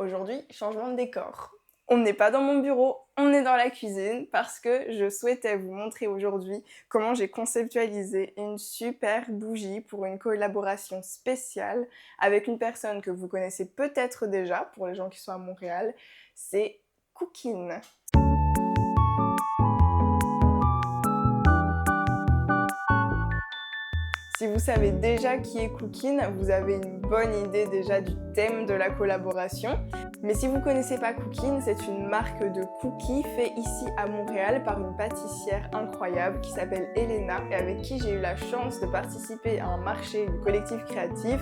Aujourd'hui, changement de décor. On n'est pas dans mon bureau, on est dans la cuisine parce que je souhaitais vous montrer aujourd'hui comment j'ai conceptualisé une super bougie pour une collaboration spéciale avec une personne que vous connaissez peut-être déjà, pour les gens qui sont à Montréal, c'est Cookin. Si vous savez déjà qui est Cookin, vous avez une bonne idée déjà du thème de la collaboration. Mais si vous ne connaissez pas Cookin, c'est une marque de cookies fait ici à Montréal par une pâtissière incroyable qui s'appelle Elena et avec qui j'ai eu la chance de participer à un marché du collectif créatif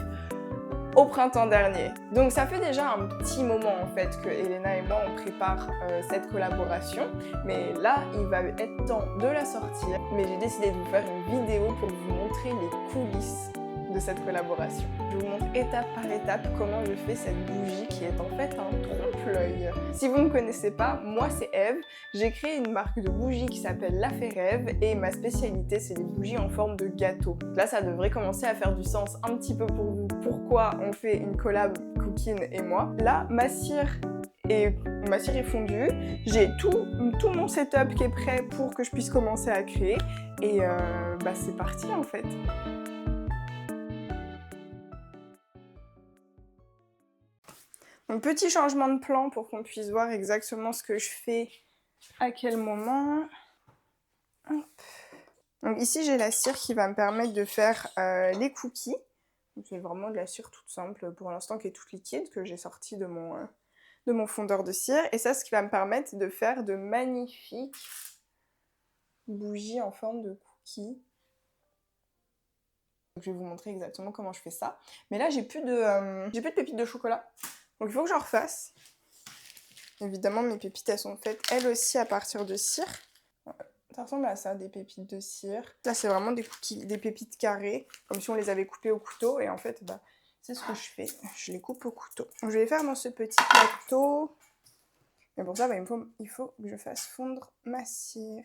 au printemps dernier. Donc ça fait déjà un petit moment en fait que Elena et moi on prépare cette collaboration, mais là il va être temps de la sortir. Mais j'ai décidé de vous faire une vidéo pour vous montrer les coulisses de cette collaboration. Je vous montre étape par étape comment je fais cette bougie qui est en fait un trompe-l'œil. Si vous ne me connaissez pas, moi c'est Eve, j'ai créé une marque de bougies qui s'appelle La Eve et ma spécialité c'est les bougies en forme de gâteau. Là ça devrait commencer à faire du sens un petit peu pour vous, pourquoi on fait une collab Cookin et moi. Là ma cire est fondue, j'ai tout mon setup qui est prêt pour que je puisse commencer à créer et c'est parti en fait. Donc petit changement de plan pour qu'on puisse voir exactement ce que je fais à quel moment. Hop. Donc ici j'ai la cire qui va me permettre de faire les cookies. C'est vraiment de la cire toute simple pour l'instant qui est toute liquide que j'ai sortie de mon fondeur de cire. Et ça, ce qui va me permettre de faire de magnifiques bougies en forme de cookies. Donc, je vais vous montrer exactement comment je fais ça. Mais là j'ai plus de pépites de chocolat. Donc il faut que j'en refasse. Évidemment, mes pépites, elles sont faites, elles aussi, à partir de cire. Ça ressemble à ça, des pépites de cire. Là, c'est vraiment des cookies, des pépites carrées, comme si on les avait coupées au couteau. Et en fait, c'est ce que je fais. Je les coupe au couteau. Donc, je vais les faire dans ce petit plateau. Mais pour ça, il faut que je fasse fondre ma cire.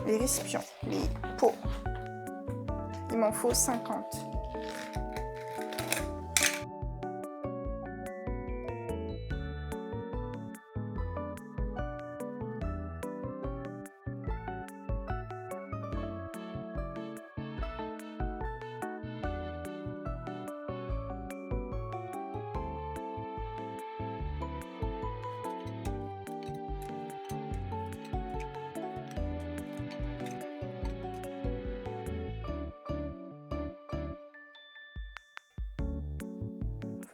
Les récipients, les pots. Il m'en faut 50.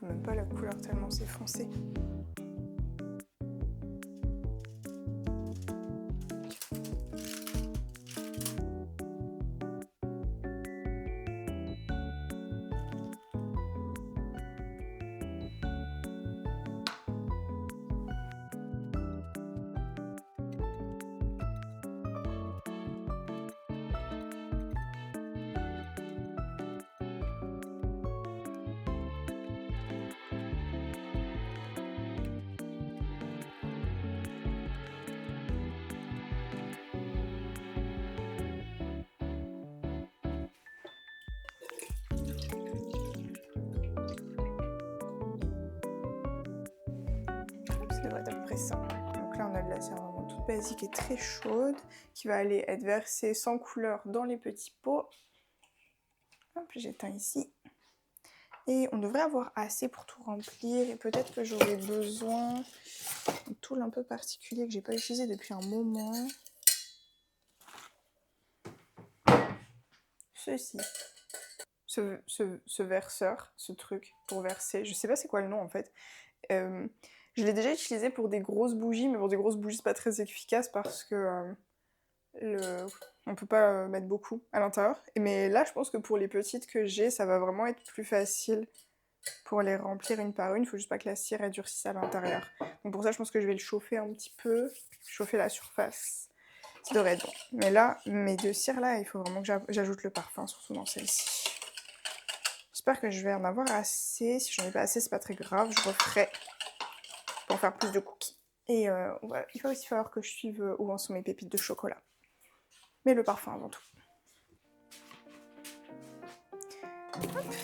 Même pas la couleur tellement c'est foncé. Ça devrait être à peu près ça. Donc là, on a de la cire vraiment toute basique et très chaude qui va aller être versée sans couleur dans les petits pots. Hop, j'éteins ici. Et on devrait avoir assez pour tout remplir. Et peut-être que j'aurai besoin d'un tool un peu particulier que j'ai pas utilisé depuis un moment. Ceci. Ce verseur, ce truc pour verser. Je sais pas c'est quoi le nom en fait. Je l'ai déjà utilisé pour des grosses bougies, mais pour des grosses bougies c'est pas très efficace parce que on peut pas mettre beaucoup à l'intérieur. Mais là je pense que pour les petites que j'ai, ça va vraiment être plus facile pour les remplir une par une. Il faut juste pas que la cire elle durcisse à l'intérieur. Donc pour ça je pense que je vais le chauffer un petit peu, chauffer la surface. Ça devrait être bon. Mais là, mes deux cires là, il faut vraiment que j'ajoute le parfum, surtout dans celle-ci. J'espère que je vais en avoir assez. Si j'en ai pas assez, c'est pas très grave. Je referai pour faire plus de cookies. Et il va aussi falloir que je suive où en sont mes pépites de chocolat. Mais le parfum avant tout. Hop.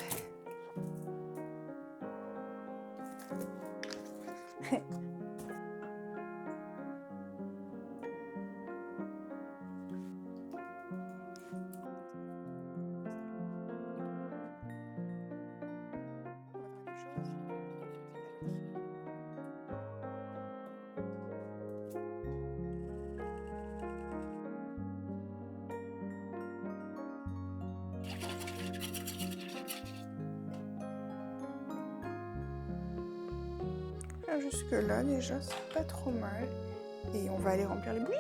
Jusque là déjà c'est pas trop mal. Et on va aller remplir les bougies.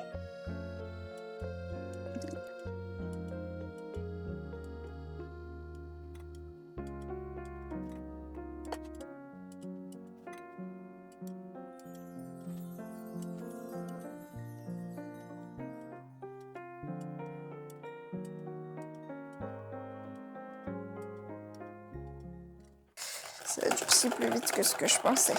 Ça a durci plus vite que ce que je pensais.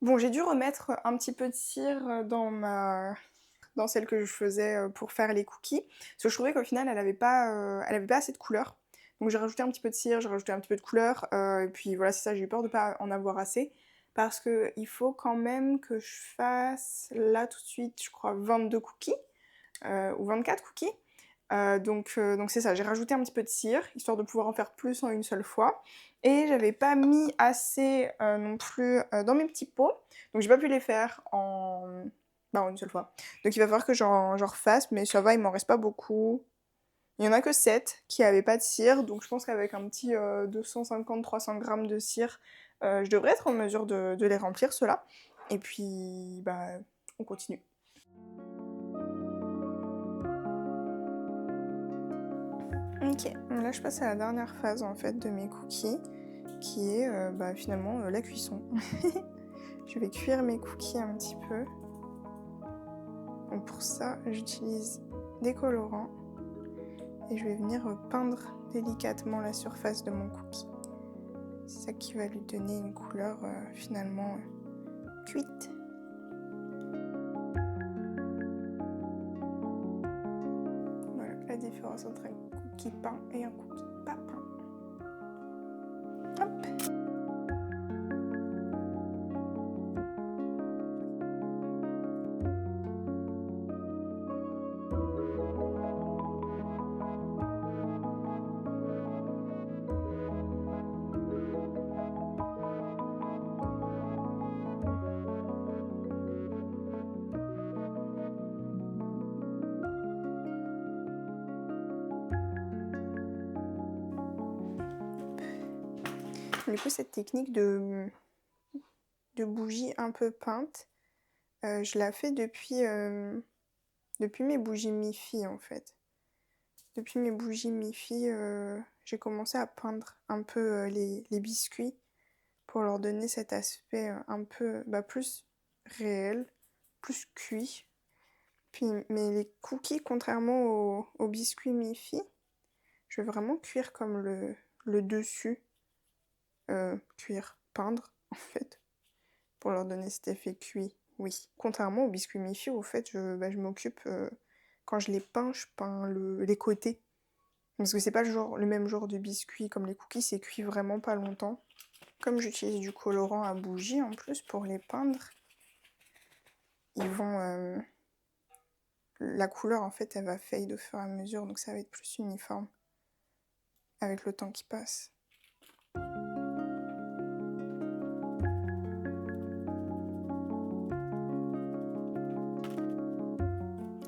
Bon, j'ai dû remettre un petit peu de cire dans celle que je faisais pour faire les cookies. Parce que je trouvais qu'au final, elle avait pas assez de couleur. Donc j'ai rajouté un petit peu de cire, j'ai rajouté un petit peu de couleur. Et puis voilà, c'est ça, j'ai eu peur de pas en avoir assez. Parce qu'il faut quand même que je fasse, là tout de suite, je crois 22 cookies. Ou 24 cookies. Donc c'est ça, j'ai rajouté un petit peu de cire, histoire de pouvoir en faire plus en une seule fois. Et j'avais pas mis assez non plus dans mes petits pots, donc j'ai pas pu les faire en une seule fois. Donc il va falloir que j'en refasse, mais ça va, il m'en reste pas beaucoup. Il y en a que 7 qui avaient pas de cire, donc je pense qu'avec un petit 250-300 grammes de cire, je devrais être en mesure de les remplir, ceux-là. Et puis, on continue. Ok, là je passe à la dernière phase en fait de mes cookies, qui est finalement la cuisson. Je vais cuire mes cookies un petit peu. Donc pour ça, j'utilise des colorants et je vais venir peindre délicatement la surface de mon cookie. C'est ça qui va lui donner une couleur finalement cuite. Voilà la différence entre un cookie peint et un cookie pas peint. Hop. Du coup, cette technique de bougie un peu peinte, je la fais depuis mes bougies mi-fi en fait. Depuis mes bougies mi-fi, j'ai commencé à peindre un peu les biscuits pour leur donner cet aspect un peu plus réel, plus cuit. Mais les cookies, contrairement aux biscuits mi-fi, je vais vraiment cuire comme le dessus. Cuire, peindre en fait, pour leur donner cet effet cuit, oui. Contrairement aux biscuits mi-fi, au fait, je m'occupe, quand je les peins, je peins les côtés. Parce que c'est pas le même genre de biscuit comme les cookies, c'est cuit vraiment pas longtemps. Comme j'utilise du colorant à bougie en plus pour les peindre, ils vont... la couleur en fait, elle va fade au fur et à mesure, donc ça va être plus uniforme avec le temps qui passe.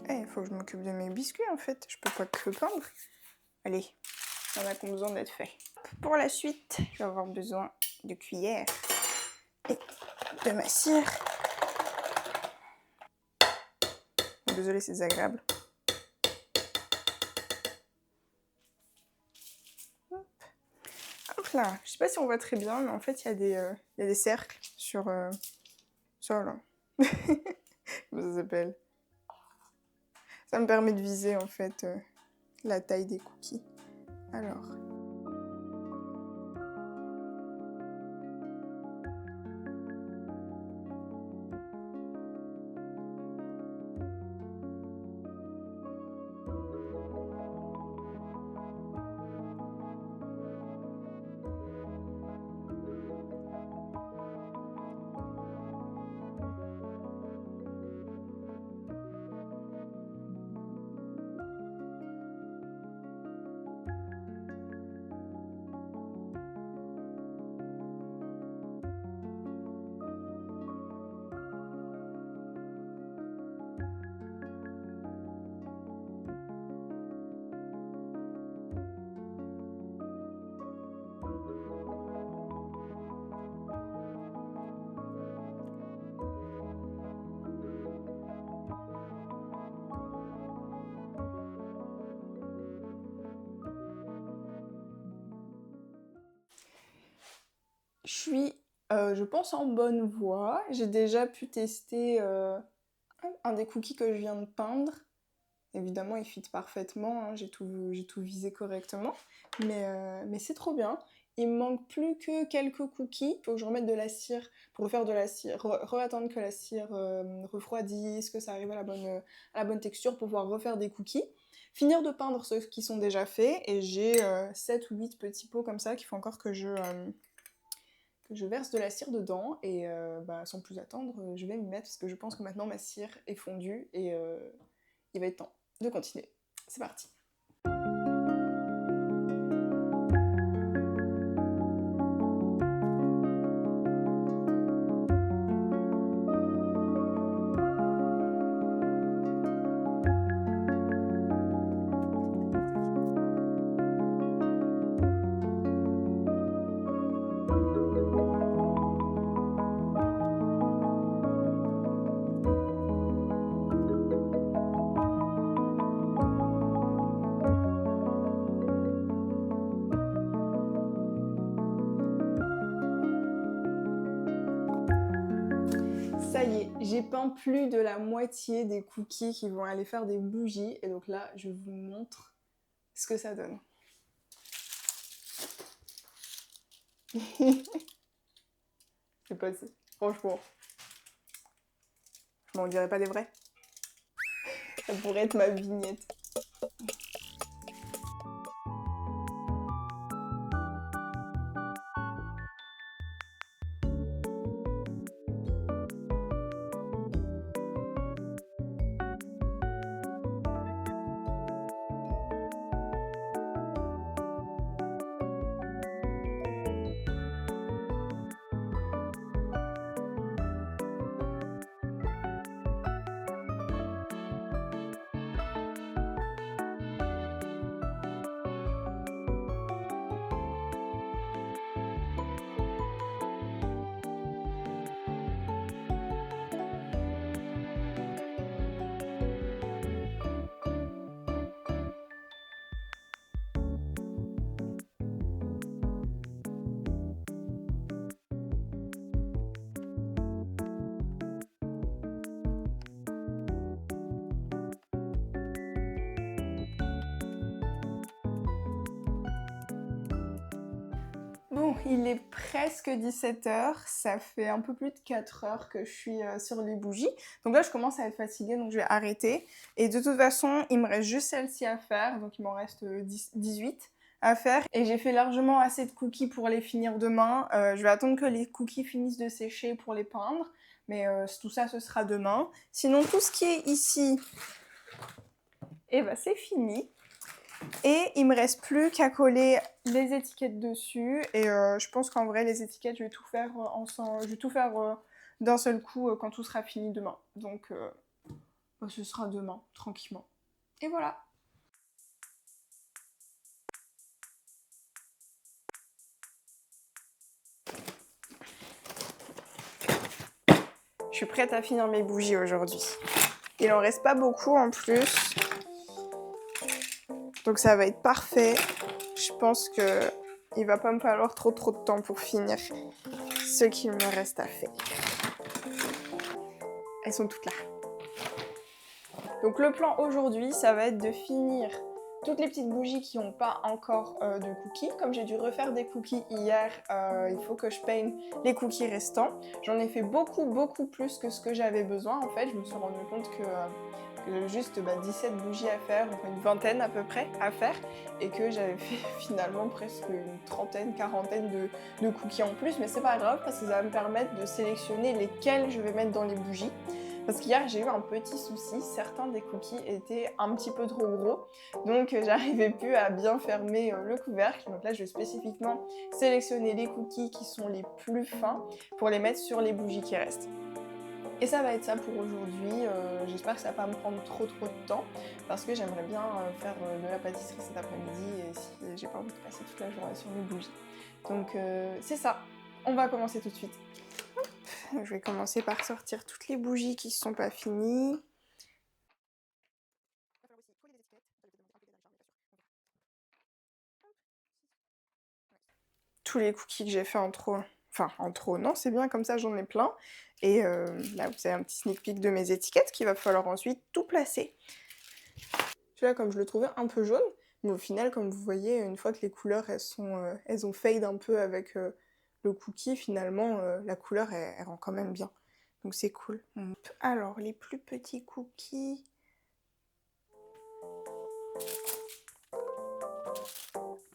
Il faut que je m'occupe de mes biscuits en fait, je peux pas que peindre. Allez, il y en a qui ont besoin d'être faits. Pour la suite, je vais avoir besoin de cuillères et de ma cire. Désolée, c'est désagréable. Hop là, je sais pas si on voit très bien, mais en fait, il y a des cercles sur là. Comment ça s'appelle? Ça me permet de viser, en fait, la taille des cookies. Alors... Je suis, je pense, en bonne voie. J'ai déjà pu tester un des cookies que je viens de peindre. Évidemment, il fit parfaitement, hein, j'ai tout visé correctement. Mais c'est trop bien. Il me manque plus que quelques cookies. Il faut que je remette de la cire pour refaire de la cire. Attendre que la cire refroidisse, que ça arrive à la bonne texture pour pouvoir refaire des cookies. Finir de peindre ceux qui sont déjà faits. Et j'ai 7 ou 8 petits pots comme ça qu'il faut encore que je verse de la cire dedans et sans plus attendre, je vais m'y mettre parce que je pense que maintenant ma cire est fondue et il va être temps de continuer. C'est parti! Ça y est, j'ai peint plus de la moitié des cookies qui vont aller faire des bougies. Et donc là, je vous montre ce que ça donne. C'est pas ça. Franchement. Je m'en dirais pas des vrais. Ça pourrait être ma vignette. Bon, il est presque 17h, ça fait un peu plus de 4 heures que je suis sur les bougies. Donc là, je commence à être fatiguée, donc je vais arrêter. Et de toute façon, il me reste juste celle-ci à faire, donc il m'en reste 18 à faire. Et j'ai fait largement assez de cookies pour les finir demain. Je vais attendre que les cookies finissent de sécher pour les peindre. Mais tout ça, ce sera demain. Sinon, tout ce qui est ici, eh ben, c'est fini. Et il me reste plus qu'à coller les étiquettes dessus et je pense qu'en vrai les étiquettes je vais tout faire ensemble, je vais tout faire d'un seul coup quand tout sera fini demain. Donc ce sera demain, tranquillement. Et voilà. Je suis prête à finir mes bougies aujourd'hui. Il en reste pas beaucoup en plus. Donc ça va être parfait. Je pense que il va pas me falloir trop de temps pour finir ce qu'il me reste à faire. Elles sont toutes là. Donc le plan aujourd'hui, ça va être de finir toutes les petites bougies qui n'ont pas encore de cookies. Comme j'ai dû refaire des cookies hier, il faut que je peigne les cookies restants. J'en ai fait beaucoup plus que ce que j'avais besoin en fait. Je me suis rendu compte que j'avais juste 17 bougies à faire, enfin une vingtaine à peu près à faire, et que j'avais fait finalement presque une trentaine, quarantaine de cookies en plus, mais c'est pas grave parce que ça va me permettre de sélectionner lesquels je vais mettre dans les bougies. Parce qu'hier j'ai eu un petit souci, certains des cookies étaient un petit peu trop gros, donc j'arrivais plus à bien fermer le couvercle. Donc là je vais spécifiquement sélectionner les cookies qui sont les plus fins pour les mettre sur les bougies qui restent. Et ça va être ça pour aujourd'hui. J'espère que ça va pas me prendre trop de temps parce que j'aimerais bien faire de la pâtisserie cet après-midi et si j'ai pas envie de passer toute la journée sur les bougies. Donc c'est ça, on va commencer tout de suite. Hop. Je vais commencer par sortir toutes les bougies qui ne sont pas finies. Tous les cookies que j'ai fait en trop. Enfin, en trop, non, c'est bien, comme ça j'en ai plein. Et là, vous avez un petit sneak peek de mes étiquettes qu'il va falloir ensuite tout placer. Celui-là, comme je le trouvais un peu jaune, mais au final, comme vous voyez, une fois que les couleurs, elles ont fade un peu avec le cookie, finalement, la couleur, elle rend quand même bien. Donc c'est cool. Alors, les plus petits cookies...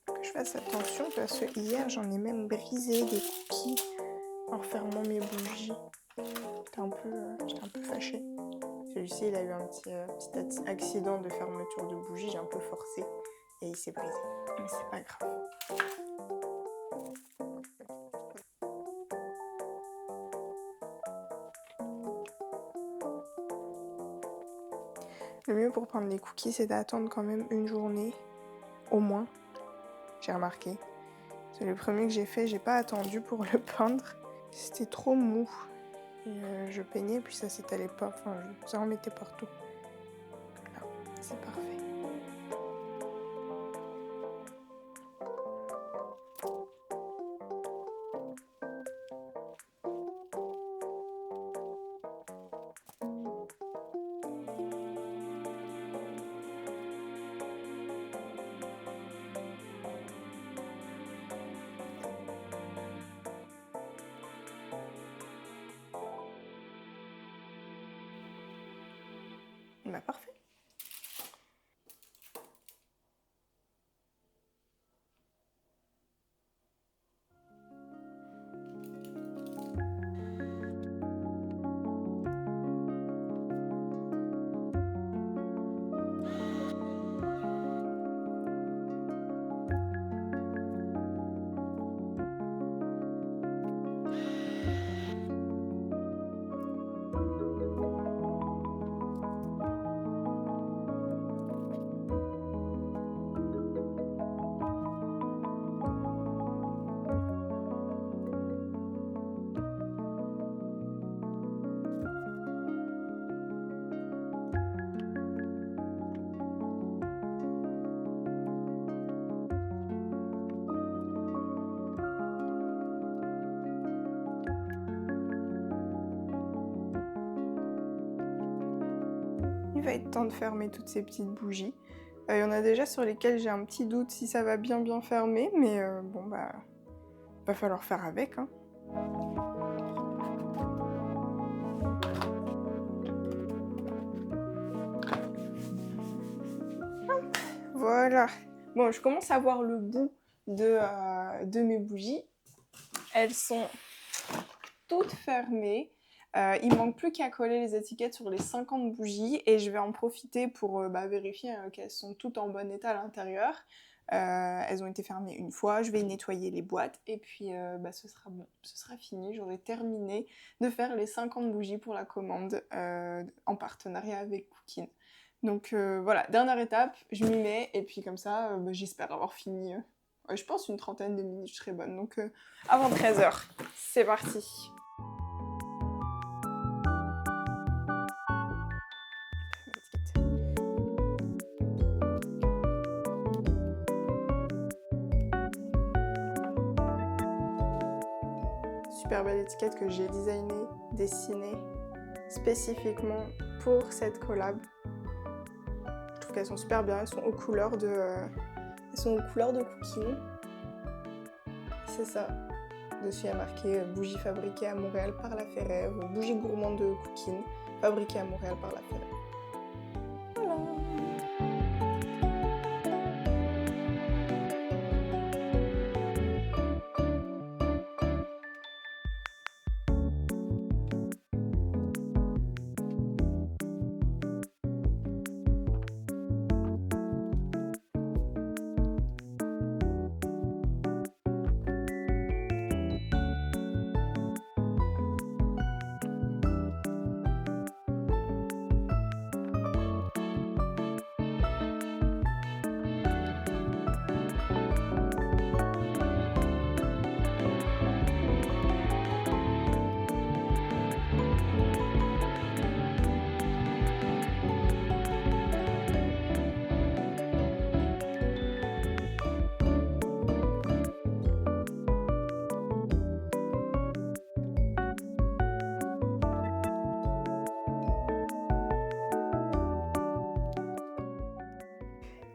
Que je fasse attention parce que hier, j'en ai même brisé des cookies en refermant mes bougies. J'étais un peu fâchée. Celui-ci, il a eu un petit accident de fermeture de bougie, j'ai un peu forcé et il s'est brisé. Mais c'est pas grave. Le mieux pour prendre les cookies, c'est d'attendre quand même une journée, au moins, j'ai remarqué. C'est le premier que j'ai fait, j'ai pas attendu pour le peindre. C'était trop mou. Et je peignais, puis ça s'étalait pas, enfin, ça en mettait partout. Là, c'est parfait. Bah parfait. Il va être temps de fermer toutes ces petites bougies. Il y en a déjà sur lesquelles j'ai un petit doute si ça va bien fermer, mais bon bah, va falloir faire avec, hein. Hop, voilà. Bon, je commence à voir le bout de mes bougies. Elles sont toutes fermées. Il manque plus qu'à coller les étiquettes sur les 50 bougies et je vais en profiter pour vérifier qu'elles sont toutes en bon état à l'intérieur. Elles ont été fermées une fois, je vais nettoyer les boîtes et puis ce sera bon, ce sera fini. J'aurai terminé de faire les 50 bougies pour la commande en partenariat avec Cookin. Donc voilà, dernière étape, je m'y mets et puis comme ça, j'espère avoir fini. Je pense une trentaine de minutes, je serai bonne. Donc avant 13h, c'est parti. super belle étiquette que j'ai dessinée spécifiquement pour cette collab. Je trouve qu'elles sont super bien, elles sont aux couleurs de Cooking. C'est ça. Dessus il y a marqué bougie fabriquée à Montréal par La Ferrère, bougie gourmande de Cooking, fabriquée à Montréal par La Ferrère. Voilà.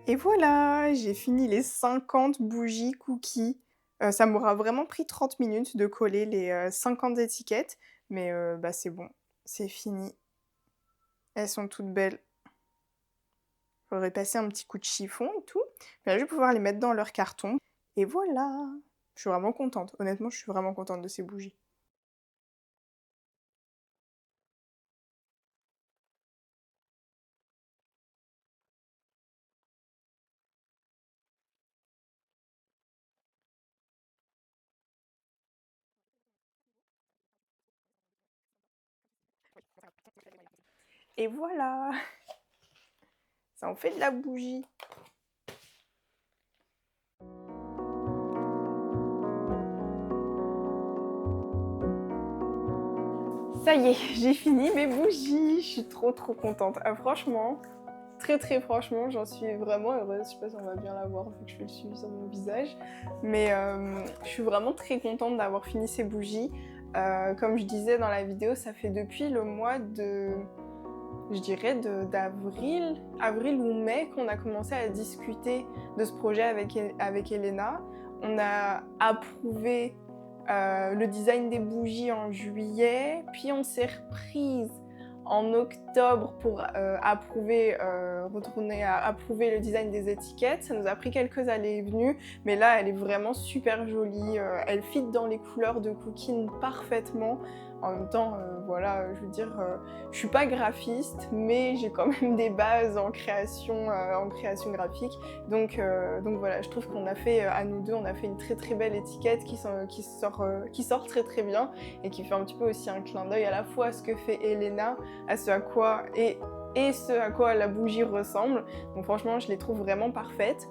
Et voilà, j'ai fini les 50 bougies cookies. Ça m'aura vraiment pris 30 minutes de coller les 50 étiquettes, mais bah c'est bon, c'est fini. Elles sont toutes belles. J'aurais passé un petit coup de chiffon et tout. Mais là, je vais pouvoir les mettre dans leur carton. Et voilà, je suis vraiment contente. Honnêtement, je suis vraiment contente de ces bougies. Et voilà, ça en fait de la bougie. Ça y est, j'ai fini mes bougies. Je suis trop contente. Ah, franchement, très franchement, j'en suis vraiment heureuse. Je sais pas si on va bien la voir vu que je fais le suivi sur mon visage. Mais je suis vraiment très contente d'avoir fini ces bougies. Comme je disais dans la vidéo, ça fait depuis le mois de... je dirais avril ou mai qu'on a commencé à discuter de ce projet avec Elena. On a approuvé le design des bougies en juillet, puis on s'est reprise en octobre pour retourner à approuver le design des étiquettes. Ça nous a pris quelques allées et venues, mais là elle est vraiment super jolie. Elle fit dans les couleurs de Cooking parfaitement. En même temps, voilà, je veux dire, je suis pas graphiste, mais j'ai quand même des bases en création graphique. Donc voilà, je trouve qu'on a fait, à nous deux, on a fait une très belle étiquette qui sort très bien et qui fait un petit peu aussi un clin d'œil à la fois à ce que fait Elena, à ce à quoi et ce à quoi la bougie ressemble. Donc franchement, je les trouve vraiment parfaites.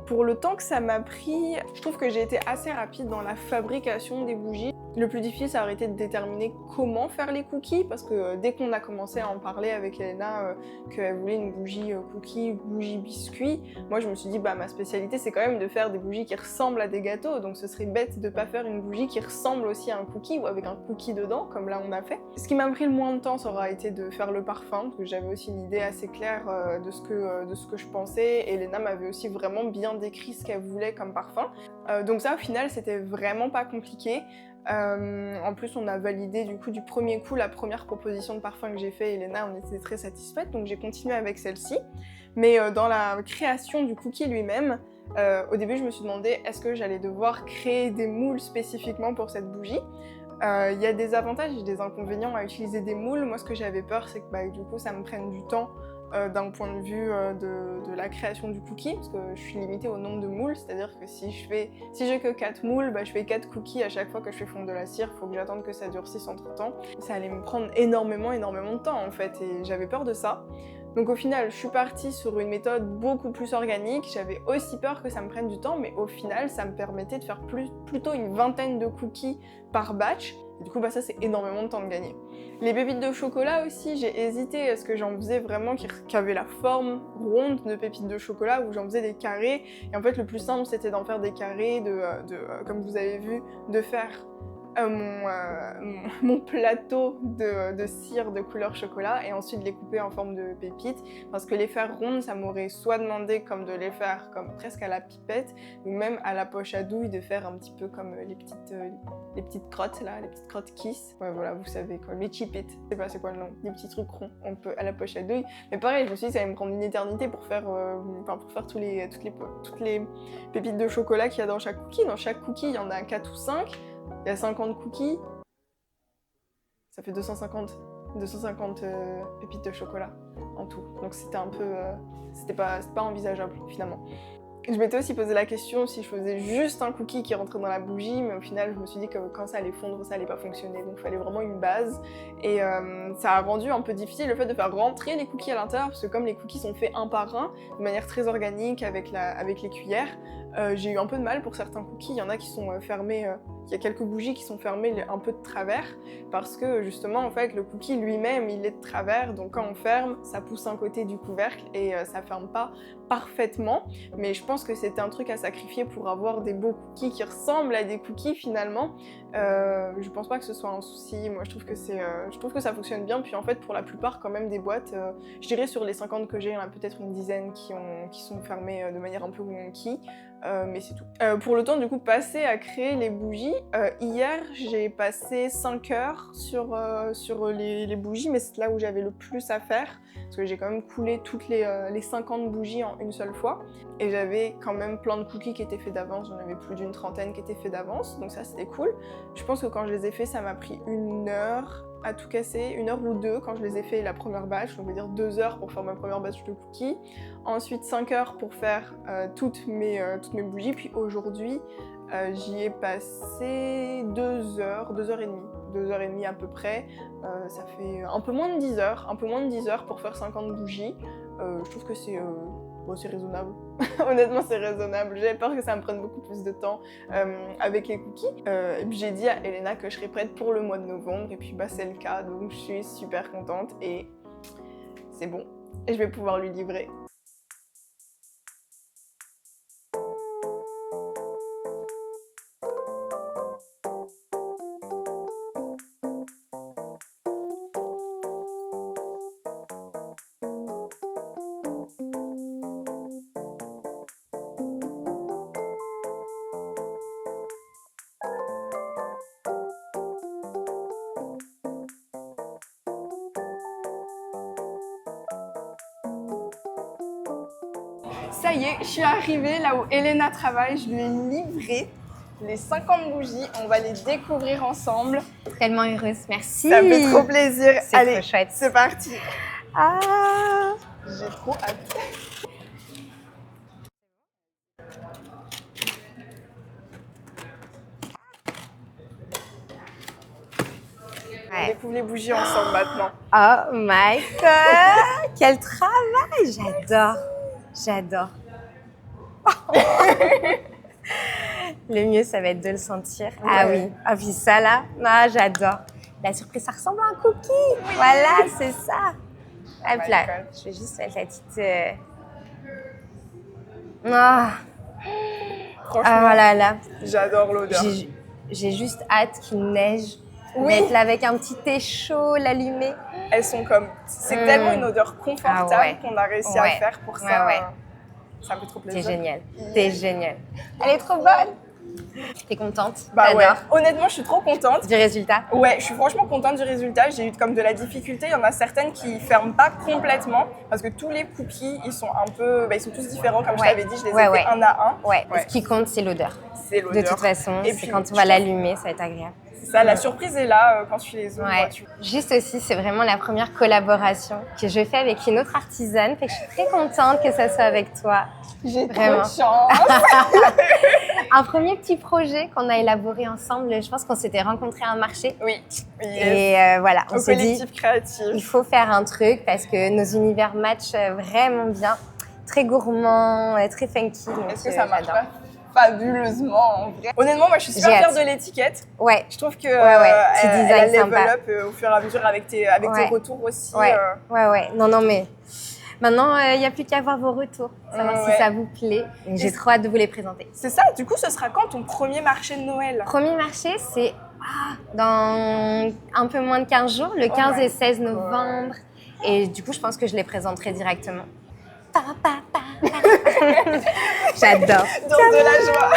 Pour le temps que ça m'a pris, je trouve que j'ai été assez rapide dans la fabrication des bougies. Le plus difficile, ça aurait été de déterminer comment faire les cookies, parce que dès qu'on a commencé à en parler avec Elena, qu'elle voulait une bougie cookie, bougie biscuit, moi je me suis dit, bah ma spécialité c'est quand même de faire des bougies qui ressemblent à des gâteaux, donc ce serait bête de pas faire une bougie qui ressemble aussi à un cookie ou avec un cookie dedans, comme là on a fait. Ce qui m'a pris le moins de temps, ça aura été de faire le parfum, parce que j'avais aussi une idée assez claire de ce que je pensais. Elena m'avait aussi vraiment bien décrit ce qu'elle voulait comme parfum. Donc ça au final c'était vraiment pas compliqué. En plus on a validé du coup du premier coup la première proposition de parfum que j'ai fait, Elena, on était très satisfaite, donc j'ai continué avec celle-ci. Mais dans la création du cookie lui-même, au début je me suis demandé est-ce que j'allais devoir créer des moules spécifiquement pour cette bougie. Il y a des avantages et des inconvénients à utiliser des moules. Moi ce que j'avais peur c'est que du coup ça me prenne du temps d'un point de vue de la création du cookie, parce que je suis limitée au nombre de moules, c'est-à-dire que si j'ai que 4 moules, je fais 4 cookies à chaque fois que je fais fondre de la cire, il faut que j'attende que ça durcisse entre temps. Ça allait me prendre énormément de temps en fait, et j'avais peur de ça. Donc au final, je suis partie sur une méthode beaucoup plus organique. J'avais aussi peur que ça me prenne du temps, mais au final, ça me permettait de faire plutôt une vingtaine de cookies par batch. Et du coup, ça c'est énormément de temps de gagner. Les pépites de chocolat aussi, j'ai hésité, est-ce que j'en faisais vraiment qui avaient la forme ronde de pépites de chocolat ou j'en faisais des carrés. Et en fait, le plus simple, c'était d'en faire des carrés, comme vous avez vu, de faire mon plateau de cire de couleur chocolat et ensuite les couper en forme de pépites, parce que les faire rondes, ça m'aurait soit demandé comme de les faire comme presque à la pipette, ou même à la poche à douille de faire un petit peu comme les petites crottes là, les petites crottes Kiss. Ouais, voilà, vous savez quoi, les Chip It, je sais pas c'est quoi le nom, les petits trucs ronds, on peut à la poche à douille. Mais pareil, je me suis dit ça allait me prendre une éternité pour faire, toutes les pépites de chocolat qu'il y a dans chaque cookie. Dans chaque cookie, il y en a 4 ou 5. Il y a 50 cookies, ça fait 250 pépites de chocolat en tout. Donc c'était un peu, c'était pas envisageable finalement. Je m'étais aussi posé la question si je faisais juste un cookie qui rentrait dans la bougie, mais au final je me suis dit que quand ça allait fondre, ça allait pas fonctionner. Donc il fallait vraiment une base. Et ça a rendu un peu difficile le fait de faire rentrer les cookies à l'intérieur, parce que comme les cookies sont faits un par un, de manière très organique avec les cuillères, j'ai eu un peu de mal pour certains cookies. Il y en a qui sont fermés, il y a quelques bougies qui sont fermées un peu de travers, parce que justement en fait le cookie lui-même il est de travers, donc quand on ferme, ça pousse un côté du couvercle et ça ferme pas parfaitement. Mais je pense que c'était un truc à sacrifier pour avoir des beaux cookies qui ressemblent à des cookies finalement. Je pense pas que ce soit un souci. Moi je trouve que ça fonctionne bien. Puis en fait pour la plupart quand même des boîtes, je dirais sur les 50 que j'ai, il y en a peut-être une dizaine qui sont fermées de manière un peu wonky. Mais c'est tout. Pour le temps du coup passé à créer les bougies, hier j'ai passé 5 heures sur les bougies, mais c'est là où j'avais le plus à faire, parce que j'ai quand même coulé toutes les 50 bougies en une seule fois, et j'avais quand même plein de cookies qui étaient faits d'avance, j'en avais plus d'une trentaine qui étaient faits d'avance, donc ça c'était cool. Je pense que quand je les ai faits, ça m'a pris 1 heure à tout casser, 1 heure ou 2 quand je les ai fait la première batch, donc on va dire 2 heures pour faire ma première batch de cookies, ensuite 5 heures pour faire toutes mes bougies, puis aujourd'hui j'y ai passé 2 heures, 2 heures et demie. 2 heures et demie à peu près, ça fait un peu moins de 10 heures pour faire 50 bougies. Je trouve que c'est raisonnable. Honnêtement, c'est raisonnable. J'avais peur que ça me prenne beaucoup plus de temps avec les cookies. Et puis j'ai dit à Elena que je serais prête pour le mois de novembre, et puis bah c'est le cas, donc je suis super contente et c'est bon. Et je vais pouvoir lui livrer. Ça y est, je suis arrivée là où Elena travaille, je lui ai livré les 50 bougies, on va les découvrir ensemble. Tellement heureuse, merci. Ça me fait trop plaisir. Allez, trop chouette. C'est parti. Ah, j'ai trop hâte. On découvre les bougies ensemble maintenant. Oh my god, quel travail, j'adore. Le mieux, ça va être de le sentir. Ouais. Ah oui, ah puis ça là, ah, j'adore. La surprise, ça ressemble à un cookie. Oui. Voilà, c'est ça. Hop là, je vais juste mettre la petite... Franchement, ah là là. J'adore l'odeur. J'ai juste hâte qu'il neige. Mettre là avec un petit thé chaud, l'allumer. Elles sont comme... C'est tellement une odeur confortable qu'on a réussi à faire pour ça. Ça me fait trop plaisir. T'es génial. T'es génial. Elle est trop bonne. T'es contente? Bah ouais. Honnêtement, je suis trop contente. Du résultat? Ouais, je suis franchement contente du résultat. J'ai eu comme de la difficulté. Il y en a certaines qui ferment pas complètement parce que tous les cookies, ils sont un peu... ils sont tous différents. Comme je t'avais dit, je les ai fait un à un. Ouais. Ce qui compte, c'est l'odeur. C'est l'odeur. De toute façon, c'est quand on va l'allumer, ça va être agréable. Ça, la surprise est là quand tu les ouvres. Ouais. Juste aussi, c'est vraiment la première collaboration que je fais avec une autre artisane. Fait que je suis très contente que ça soit avec toi. J'ai trop de chance. Un premier petit projet qu'on a élaboré ensemble. Je pense qu'on s'était rencontrés à un marché. Oui. Et voilà, on s'est dit, créatif. Il faut faire un truc parce que nos univers matchent vraiment bien. Très gourmand, très funky. Est-ce que ça marche pas fabuleusement en vrai? Honnêtement, moi je suis super fière de l'étiquette. Ouais. Je trouve que elle level up au fur et à mesure avec tes retours aussi. Ouais. Non, mais maintenant il n'y a plus qu'à voir vos retours, savoir si ça vous plaît. J'ai trop hâte de vous les présenter. C'est ça. Du coup, ce sera quand ton premier marché de Noël? Premier marché, c'est Dans un peu moins de 15 jours, le 15 my et 16 novembre. Et du coup, je pense que je les présenterai directement. J'adore. Dans de la joie.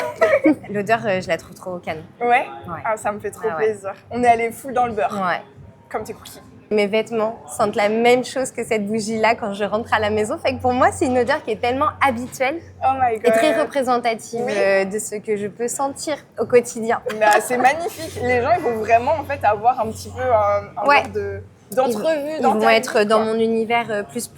L'odeur, je la trouve trop canon. Ouais. Ah, ça me fait trop plaisir. On est allé full dans le beurre. Ouais. Comme tes cookies. Mes vêtements sentent la même chose que cette bougie-là quand je rentre à la maison. Fait que pour moi, c'est une odeur qui est tellement habituelle Oh my God. et très représentative de ce que je peux sentir au quotidien. C'est magnifique. Les gens, ils vont vraiment en fait avoir un petit peu un genre d'entrevue. Ils vont être dans mon univers plus.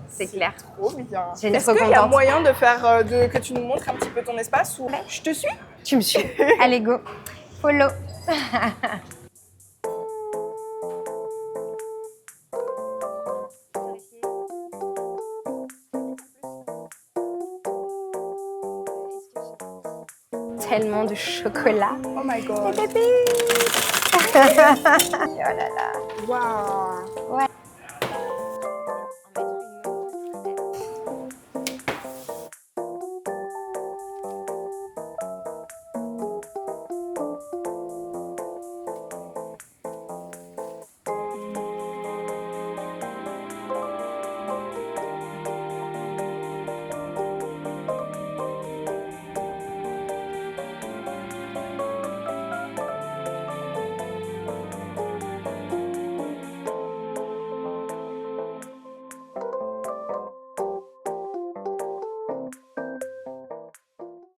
C'est clair. Trop bien. J'ai une Est-ce trop qu'il y a contente. moyen de faire que tu nous montres un petit peu ton espace ou je te suis? Tu me suis. Allez, go. Follow. Tellement de chocolat. Oh my God. Les pépites. Oh là là. Waouh. Ouais.